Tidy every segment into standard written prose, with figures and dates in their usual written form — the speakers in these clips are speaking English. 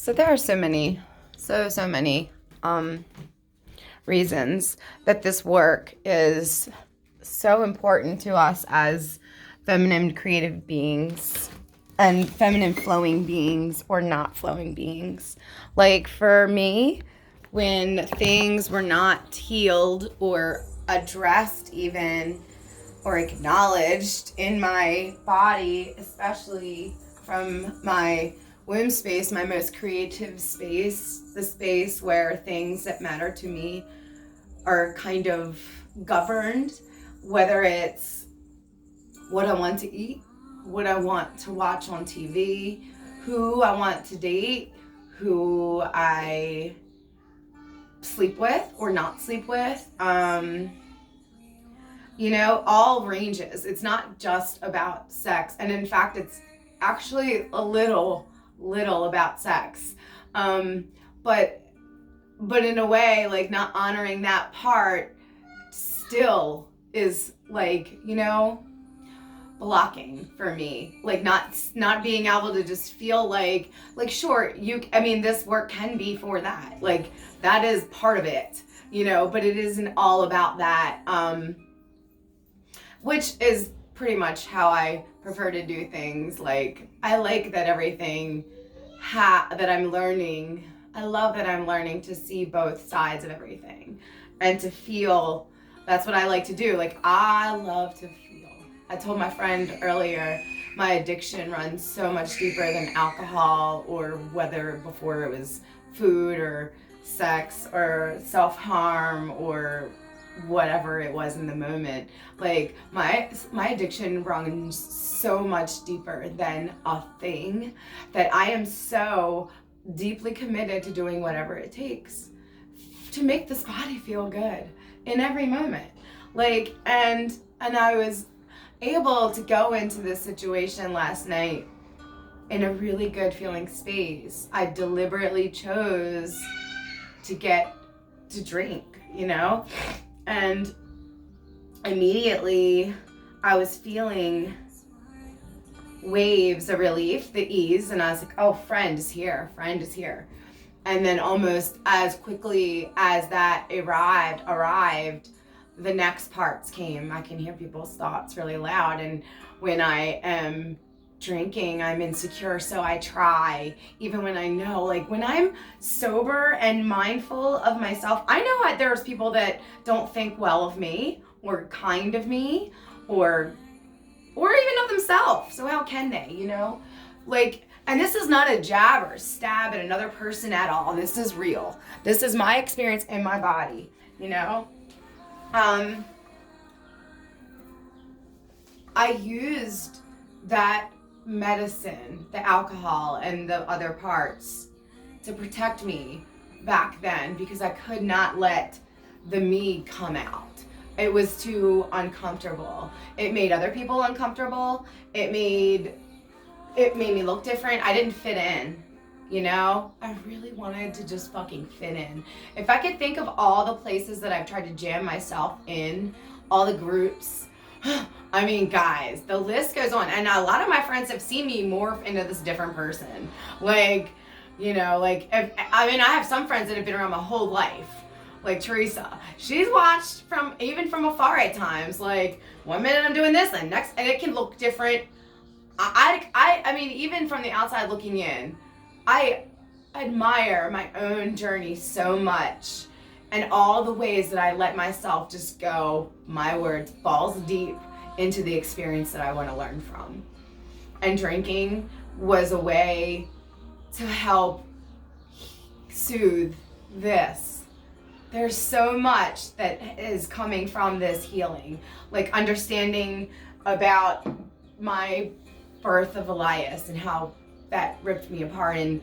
So there are so many, so many reasons that this work is so important to us as feminine creative beings and feminine flowing beings or not flowing beings. Like for me, when things were not healed or addressed even or acknowledged in my body, especially from my womb space, my most creative space, the space where things that matter to me are kind of governed, whether it's what I want to eat, what I want to watch on TV, who I want to date, who I sleep with or not sleep with, all ranges. It's not just about sex. And in fact, it's actually a little about sex. But in a way, like not honoring that part still is like, blocking for me. Like not being able to just feel like sure, this work can be for that. Like that is part of it, but it isn't all about that. Which is pretty much how I prefer to do things. Like I like that everything that I'm learning. I love that I'm learning to see both sides of everything and to feel. That's what I like to do. Like I love to feel. I told my friend earlier, my addiction runs so much deeper than alcohol or whether before it was food or sex or self-harm or whatever it was in the moment. Like my addiction runs so much deeper than a thing that I am so deeply committed to doing whatever it takes to make this body feel good in every moment. Like and I was able to go into this situation last night in a really good feeling space. I deliberately chose to get to drink, and immediately I was feeling waves of relief, the ease, and I was like, oh, friend is here. And then almost as quickly as that arrived, the next parts came. I can hear people's thoughts really loud, and when I am drinking, I'm insecure, so I try, even when I know, like when I'm sober and mindful of myself, I know there's people that don't think well of me or kind of me or even of themselves, so how can they, like, and this is not a jab or a stab at another person at all. This is real. This is my experience in my body, I used that medicine, the alcohol and the other parts to protect me back then because I could not let the me come out. It was too uncomfortable. It made other people uncomfortable. It made me look different. I didn't fit in, I really wanted to just fucking fit in. If I could think of all the places that I've tried to jam myself in, all the groups, guys, the list goes on. And a lot of my friends have seen me morph into this different person. Like, I have some friends that have been around my whole life. Like Teresa, she's watched from afar at times. Like 1 minute I'm doing this, and next, and it can look different. Even from the outside looking in, I admire my own journey so much, and all the ways that I let myself just go, my words, balls deep into the experience that I want to learn from. And drinking was a way to help soothe this. There's so much that is coming from this healing, like understanding about my birth of Elias and how that ripped me apart. And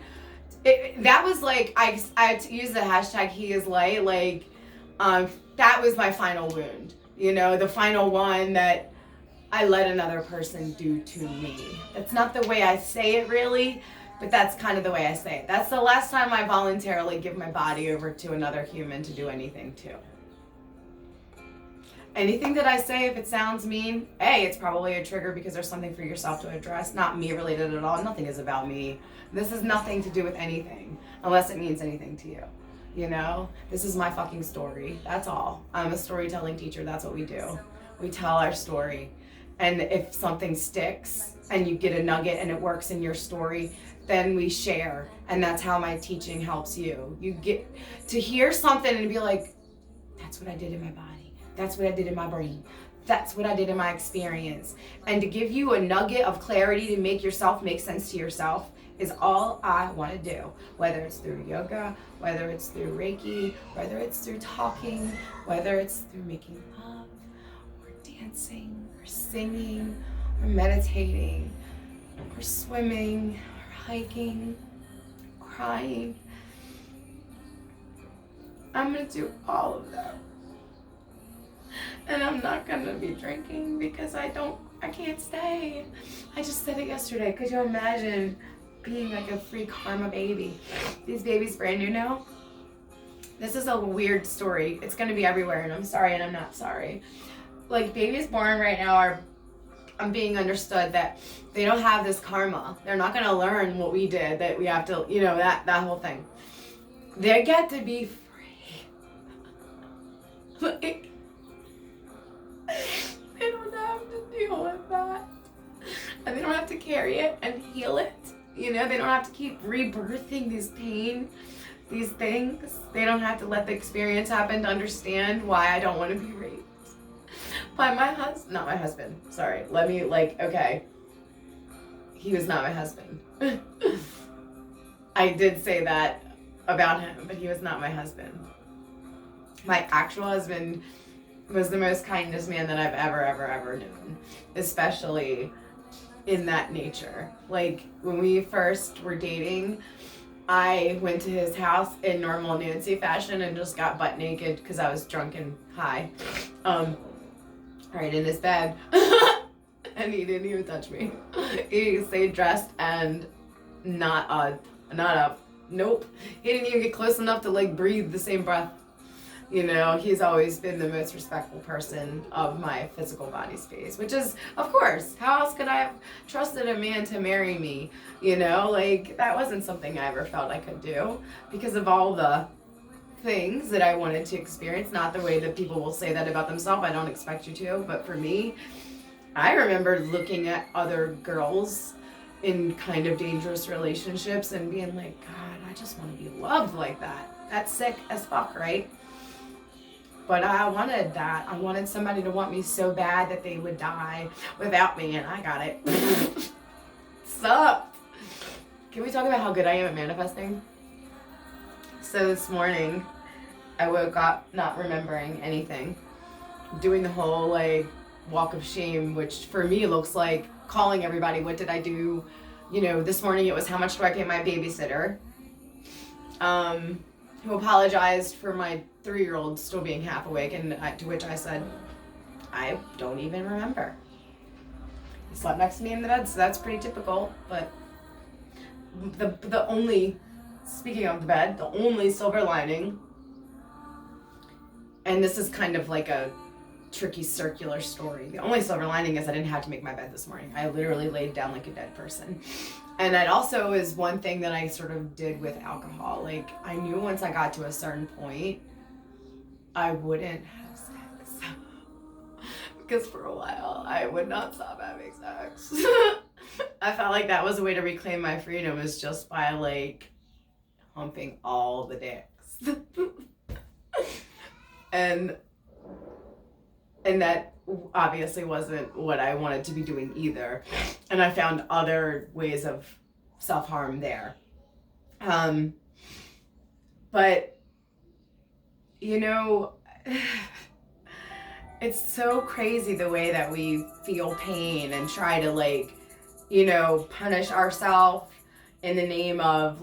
that was like, I use the hashtag he is light, like that was my final wound, the final one that I let another person do to me. That's not the way I say it really, but that's kind of the way I say it. That's the last time I voluntarily give my body over to another human to do anything to. Anything that I say, if it sounds mean, A, it's probably a trigger because there's something for yourself to address, not me related at all. Nothing is about me. This has nothing to do with anything, unless it means anything to you. You know, this is my fucking story. That's all. I'm a storytelling teacher. That's what we do. We tell our story. And if something sticks and you get a nugget and it works in your story, then we share. And that's how my teaching helps you. You get to hear something and be like, that's what I did in my body. That's what I did in my brain. That's what I did in my experience. And to give you a nugget of clarity to make yourself make sense to yourself is all I want to do. Whether it's through yoga, whether it's through Reiki, whether it's through talking, whether it's through making love, or dancing, or singing, or meditating, or swimming, or hiking, crying. I'm gonna do all of that. And I'm not gonna be drinking because I can't stay. I just said it yesterday. Could you imagine being like a free karma baby? These babies brand new now. This is a weird story. It's gonna be everywhere, and I'm sorry and I'm not sorry. Like, babies born right now I'm being understood that they don't have this karma. They're not gonna learn what we did, that we have to, that whole thing. They get to be free. Like, they don't have to deal with that. And they don't have to carry it and heal it. They don't have to keep rebirthing this pain, these things. They don't have to let the experience happen to understand why I don't want to be raped. By not my husband, sorry. Okay. He was not my husband. I did say that about him, but he was not my husband. My actual husband was the most kindest man that I've ever known, especially in that nature. Like, when we first were dating, I went to his house in normal Nancy fashion and just got butt naked because I was drunk and high, right in his bed. And he didn't even touch me. He stayed dressed and nope. He didn't even get close enough to breathe the same breath. He's always been the most respectful person of my physical body space, which is, of course, how else could I have trusted a man to marry me? That wasn't something I ever felt I could do because of all the things that I wanted to experience. Not the way that people will say that about themselves. I don't expect you to, but for me, I remember looking at other girls in kind of dangerous relationships and being like, God, I just want to be loved like that. That's sick as fuck, right? But I wanted that. I wanted somebody to want me so bad that they would die without me, and I got it. Sup? Can we talk about how good I am at manifesting? So this morning, I woke up not remembering anything. Doing the whole, walk of shame, which for me looks like calling everybody, what did I do? This morning it was, how much do I pay my babysitter? Who apologized for my 3-year-old still being half awake, and to which I said, I don't even remember. He slept next to me in the bed, so that's pretty typical, but the only, speaking of the bed, the only silver lining, and this is kind of like a tricky circular story. The only silver lining is I didn't have to make my bed this morning. I literally laid down like a dead person. And that also is one thing that I sort of did with alcohol. I knew once I got to a certain point, I wouldn't have sex. Because for a while, I would not stop having sex. I felt like that was a way to reclaim my freedom, is just by humping all the dicks. And that obviously wasn't what I wanted to be doing either. And I found other ways of self-harm there. But, it's so crazy the way that we feel pain and try to punish ourselves in the name of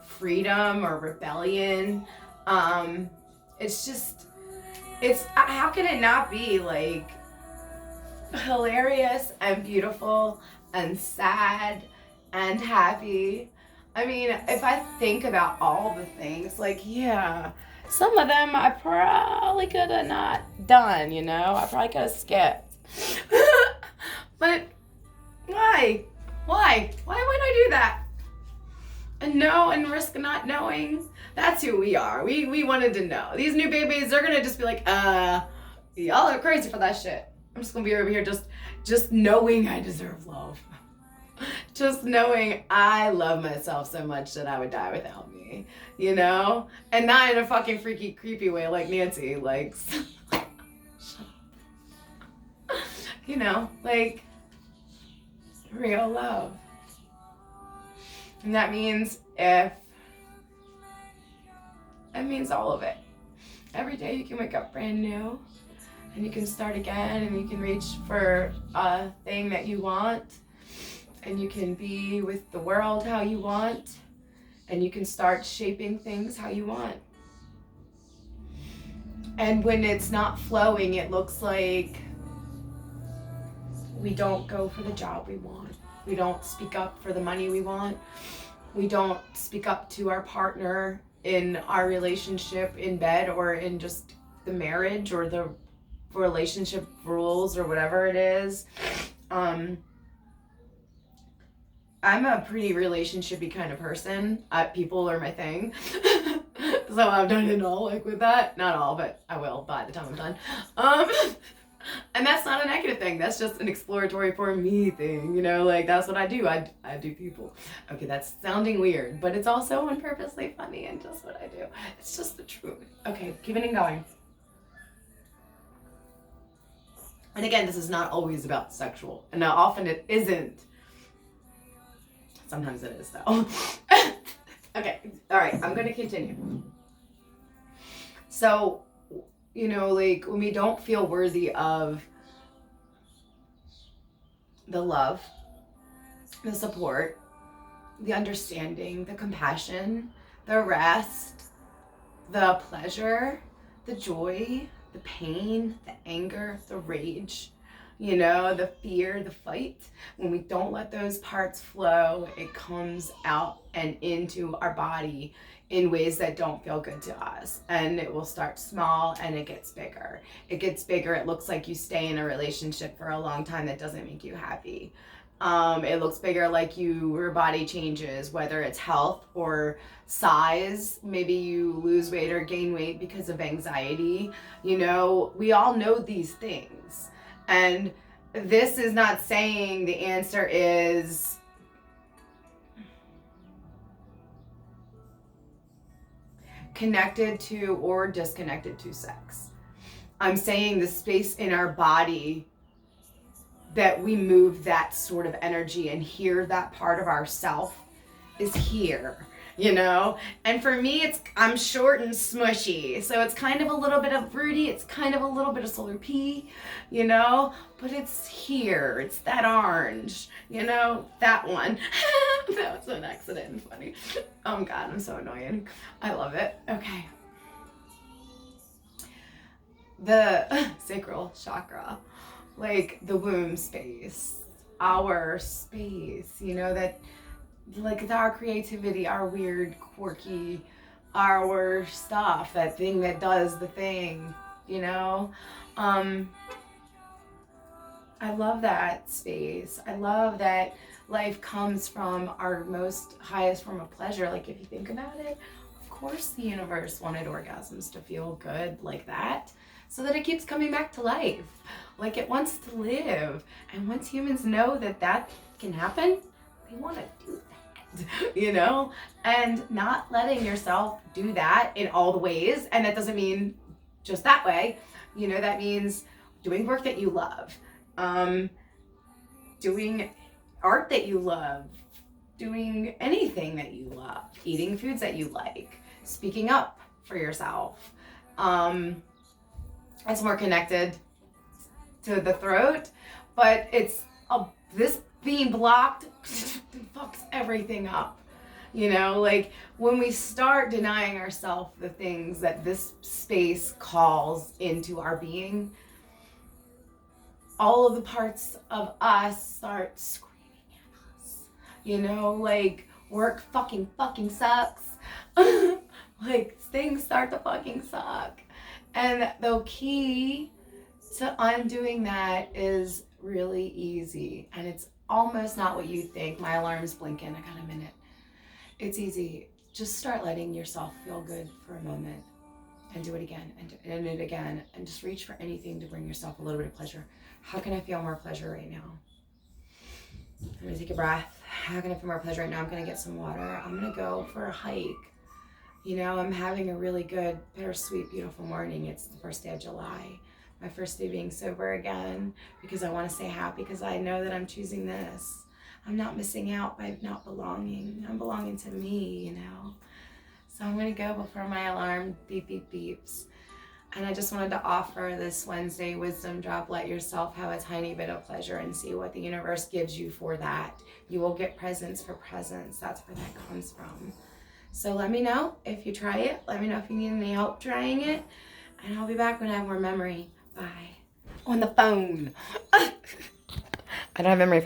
freedom or rebellion. How can it not be hilarious and beautiful and sad and happy? I mean, if I think about all the things, Some of them I probably could have not done, you know? I probably could have skipped. But why? Why? Why would I do that? And know and risk not knowing. That's who we are. We wanted to know. These new babies, they're gonna just be like, y'all are crazy for that shit. I'm just gonna be over here just knowing I deserve love. Just knowing I love myself so much that I would die without me, you know? And not in a fucking freaky, creepy way like Nancy, like, you know, like, real love. And that means it means all of it. Every day you can wake up brand new and you can start again and you can reach for a thing that you want and you can be with the world how you want and you can start shaping things how you want. And when it's not flowing, it looks like we don't go for the job we want. We don't speak up for the money we want. We don't speak up to our partner in our relationship in bed or in just the marriage or the relationship rules or whatever it is. I'm a pretty relationship-y kind of person. People are my thing. So I've done it all, like with that. Not all, but I will by the time I'm done. And that's not a negative thing. That's just an exploratory for me thing, you know, like that's what I do. I do people. Okay, that's sounding weird, but it's also on purposely funny and just what I do. It's just the truth. Okay, keeping it going. And again, this is not always about sexual. And now often it isn't. Sometimes it is though. Okay, all right, I'm gonna continue. So, you know, like when we don't feel worthy of the love, the support, the understanding, the compassion, the rest, the pleasure, the joy, the pain, the anger, the rage, you know, the fear, the fight. When we don't let those parts flow, it comes out and into our body in ways that don't feel good to us. And it will start small and it gets bigger. It gets bigger. It looks like you stay in a relationship for a long time that doesn't make you happy. It looks bigger like your body changes, whether it's health or size. Maybe you lose weight or gain weight because of anxiety. You know, we all know these things. And this is not saying the answer is connected to or disconnected to sex. I'm saying the space in our body that we move that sort of energy and hear that part of ourself is here, you know? And for me, I'm short and smushy. So it's kind of a little bit of fruity. It's kind of a little bit of solar pea, you know? But it's here. It's that orange, you know? That one. That was an accident and funny. Oh God, I'm so annoying. I love it. Okay. The sacral chakra, like the womb space, our space, you know, that like our creativity, our weird, quirky, our stuff, that thing that does the thing, you know? I love that space. I love that life comes from our most highest form of pleasure. Like if you think about it, of course the universe wanted orgasms to feel good like that, so that it keeps coming back to life. Like it wants to live. And once humans know that that can happen, they want to do that, you know? And not letting yourself do that in all the ways. And that doesn't mean just that way. You know, that means doing work that you love, doing art that you love, doing anything that you love, eating foods that you like, speaking up for yourself. It's more connected to the throat, but this being blocked fucks everything up. You know, like when we start denying ourselves the things that this space calls into our being, all of the parts of us start screaming at us. You know, like work fucking sucks. Like, things start to fucking suck. And the key to undoing that is really easy. And it's almost not what you think. My alarm's blinking. I got a minute. It's easy. Just start letting yourself feel good for a moment and do it again and it again. And just reach for anything to bring yourself a little bit of pleasure. How can I feel more pleasure right now? I'm gonna take a breath. How can I feel more pleasure right now? I'm gonna get some water. I'm gonna go for a hike. You know, I'm having a really good, bittersweet, beautiful morning. It's the first day of July. My first day being sober again because I want to stay happy because I know that I'm choosing this. I'm not missing out by not belonging. I'm belonging to me, you know. So I'm going to go before my alarm beep, beep, beeps. And I just wanted to offer this Wednesday wisdom drop. Let yourself have a tiny bit of pleasure and see what the universe gives you for that. You will get presents for presents. That's where that comes from. So let me know if you try it. Let me know if you need any help trying it. And I'll be back when I have more memory. Bye. On the phone. I don't have memory for